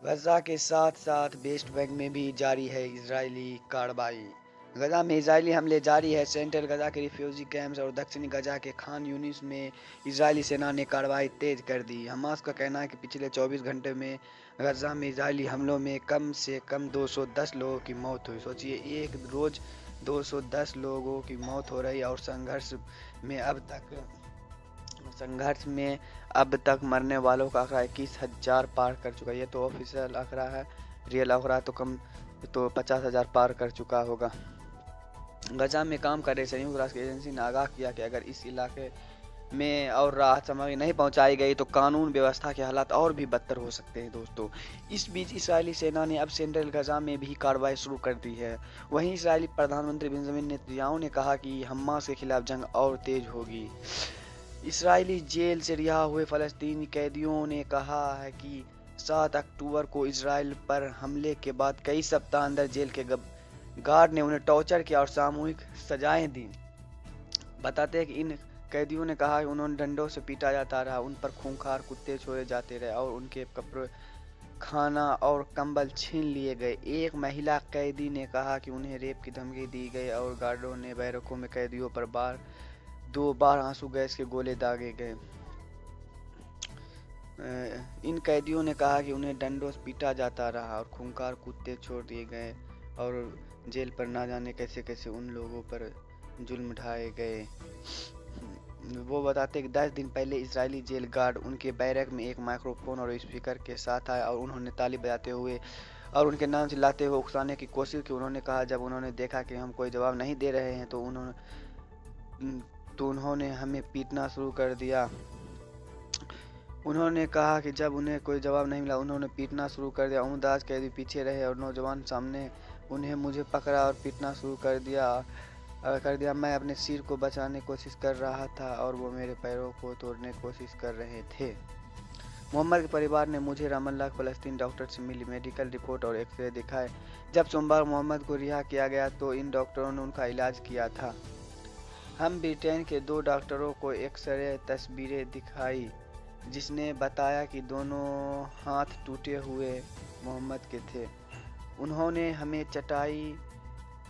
गजा के साथ साथ वेस्ट बैंक में भी जारी है इजरायली कार्रवाई। गजा में इजरायली हमले जारी है। सेंट्रल गजा के रिफ्यूजी कैंप्स और दक्षिणी गजा के खान यूनिस में इजरायली सेना ने कार्रवाई तेज कर दी। हमास का कहना है कि पिछले 24 घंटे में गजा में इजरायली हमलों में कम से कम 210 लोगों की मौत हुई। सोचिए, एक रोज 210 लोगों की मौत हो रही और संघर्ष में अब तक मरने वालों का आंकड़ा 21,000 पार कर चुका है। ये तो ऑफिशियल आंकड़ा है, रियल आंकड़ा तो 50,000 पार कर चुका होगा। गजा में काम कर रहे संयुक्त राष्ट्र एजेंसी ने आगाह किया कि अगर इस इलाके में और राहत सामग्री नहीं पहुंचाई गई तो कानून व्यवस्था के हालात और भी बदतर हो सकते हैं। दोस्तों, इस बीच इस्राएली सेना ने अब सेंट्रल गजा में भी कार्रवाई शुरू कर दी है। वहीं इस्राएली प्रधानमंत्री बेंजामिन नेतन्याहू ने कहा कि हमास के खिलाफ जंग और तेज होगी। इस्राएली जेल से रिहा हुए फलस्तीनी कैदियों ने कहा है कि 7 अक्टूबर को इजराइल पर हमले के बाद कई सप्ताह अंदर जेल के गार्ड ने उन्हें टॉर्चर किया और सामूहिक सजाएं दी। बताते हैं कि इन कैदियों ने कहा कि उन्होंने डंडों से पीटा जाता रहा, उन पर खूंखार कुत्ते छोड़े जाते रहे और उनके कपड़े, खाना और कंबल छीन लिए गए। एक महिला कैदी ने कहा कि उन्हें रेप की धमकी दी गई और गार्डों ने बैरकों में कैदियों पर 2 बार आंसू गैस के गोले दागे गए। इन कैदियों ने कहा कि उन्हें डंडों से पीटा जाता रहा और खूंखार कुत्ते छोड़ दिए गए और जेल पर ना जाने कैसे कैसे उन लोगों पर जुल्म ढाए गए। वो बताते कि 10 दिन पहले इजरायली जेल गार्ड उनके बैरक में एक माइक्रोफोन और स्पीकर के साथ आए और उन्होंने ताली बजाते हुए और उनके नाम चिल्लाते हुए उकसाने की कोशिश की। उन्होंने कहा जब उन्होंने देखा कि हम कोई जवाब नहीं दे रहे हैं तो उन्होंने हमें पीटना शुरू कर दिया। उन्होंने कहा कि जब उन्हें कोई जवाब नहीं मिला उन्होंने पीटना शुरू कर दिया। उमदाज कैदी पीछे रहे और नौजवान सामने उन्हें मुझे पकड़ा और पीटना शुरू कर दिया। मैं अपने सिर को बचाने की कोशिश कर रहा था और वो मेरे पैरों को तोड़ने की कोशिश कर रहे थे। मोहम्मद के परिवार ने मुझे रामल्ला के फलस्तीनी डॉक्टर से मिली मेडिकल रिपोर्ट और एक्सरे दिखाए। जब सोमवार मोहम्मद को रिहा किया गया तो इन डॉक्टरों ने उनका इलाज किया था। हम ब्रिटेन के 2 डॉक्टरों को एक्सरे तस्वीरें दिखाई जिसने बताया कि दोनों हाथ टूटे हुए मोहम्मद के थे। उन्होंने हमें चटाई,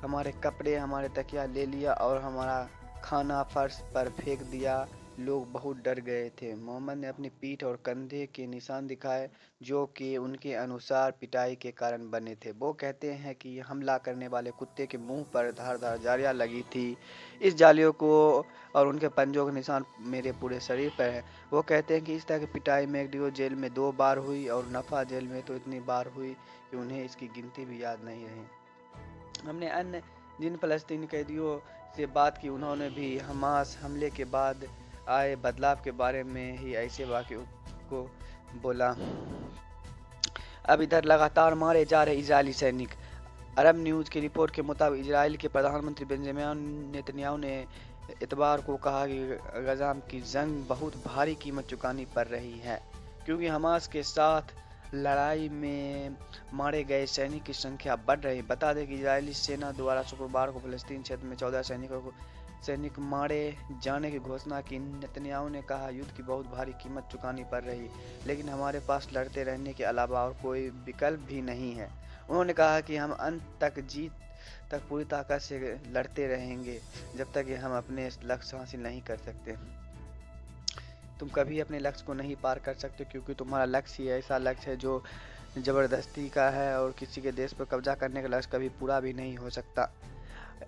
हमारे कपड़े, हमारे तकिया ले लिया और हमारा खाना फर्श पर फेंक दिया। लोग बहुत डर गए थे। मोहम्मद ने अपनी पीठ और कंधे के निशान दिखाए जो कि उनके अनुसार पिटाई के कारण बने थे। वो कहते हैं कि हमला करने वाले कुत्ते के मुंह पर धारदार जालियां लगी थी। इस जालियों को और उनके पंजों के निशान मेरे पूरे शरीर पर है। वो कहते हैं कि इस तरह की पिटाई मैगडियो जेल में 2 बार हुई और नफा जेल में तो इतनी बार हुई कि उन्हें इसकी गिनती भी याद नहीं रही। हमने अन्य जिन फलस्तीनी कैदियों से बात की उन्होंने भी हमास हमले के बाद आए बदलाव के बारे में ही ऐसे वाक़यों को बोला। अब इधर लगातार मारे जा रहे इजरायली सैनिक। अरब न्यूज़ की रिपोर्ट के मुताबिक इजराइल के प्रधानमंत्री बेंजामिन नेतन्याहू ने इतवार को कहा कि गजा की जंग बहुत भारी कीमत चुकानी पड़ रही है क्योंकि हमास के साथ लड़ाई में मारे गए सैनिक की संख्या बढ़ रही। बता दें कि इजरायली सेना द्वारा शुक्रवार को फलस्तीन क्षेत्र में 14 सैनिक मारे जाने की घोषणा की। नेतन्याहू ने कहा युद्ध की बहुत भारी कीमत चुकानी पड़ रही लेकिन हमारे पास लड़ते रहने के अलावा और कोई विकल्प भी नहीं है। उन्होंने कहा कि हम अंत तक जीत तक पूरी ताकत से लड़ते रहेंगे जब तक कि हम अपने लक्ष्य हासिल नहीं कर सकते। तुम कभी अपने लक्ष्य को नहीं पार कर सकते क्योंकि तुम्हारा लक्ष्य ही ऐसा लक्ष्य है जो ज़बरदस्ती का है और किसी के देश पर कब्जा करने का लक्ष्य कभी पूरा भी नहीं हो सकता।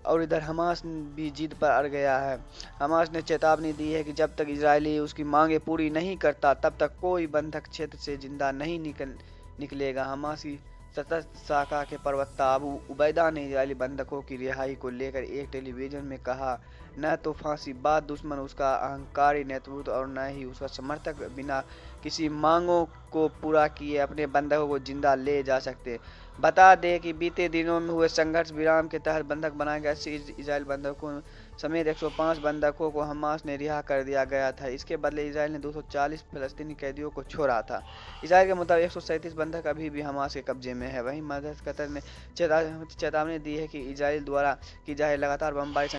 और इधर हमास भी जिद पर अड़ गया है। हमास ने चेतावनी दी है कि जब तक इजरायली उसकी मांगें पूरी नहीं करता तब तक कोई बंधक क्षेत्र से जिंदा नहीं निकलेगा। हमास की सतत शाखा के प्रवक्ता अबू उबैदा ने इजरायली बंधकों की रिहाई को लेकर एक टेलीविजन में कहा, न तो फांसीबाज दुश्मन उसका अहंकारी नेतृत्व और न ही उसका समर्थक बिना किसी मांगों को पूरा किए अपने बंधकों को जिंदा ले जा सकते। बता दें कि बीते दिनों में हुए संघर्ष विराम के तहत बंधक बनाए गए 80 इजरायली बंधकों समेत 105 बंधकों को हमास ने रिहा कर दिया गया था। इसके बदले इजराइल ने 240 फलस्तीनी कैदियों को छोड़ा था। इजराइल के मुताबिक 137 बंधक अभी भी हमास के कब्जे में है। वहीं मध्यस्थ कतर ने चेतावनी दी है कि इजराइल द्वारा की जाए लगातार बमबारी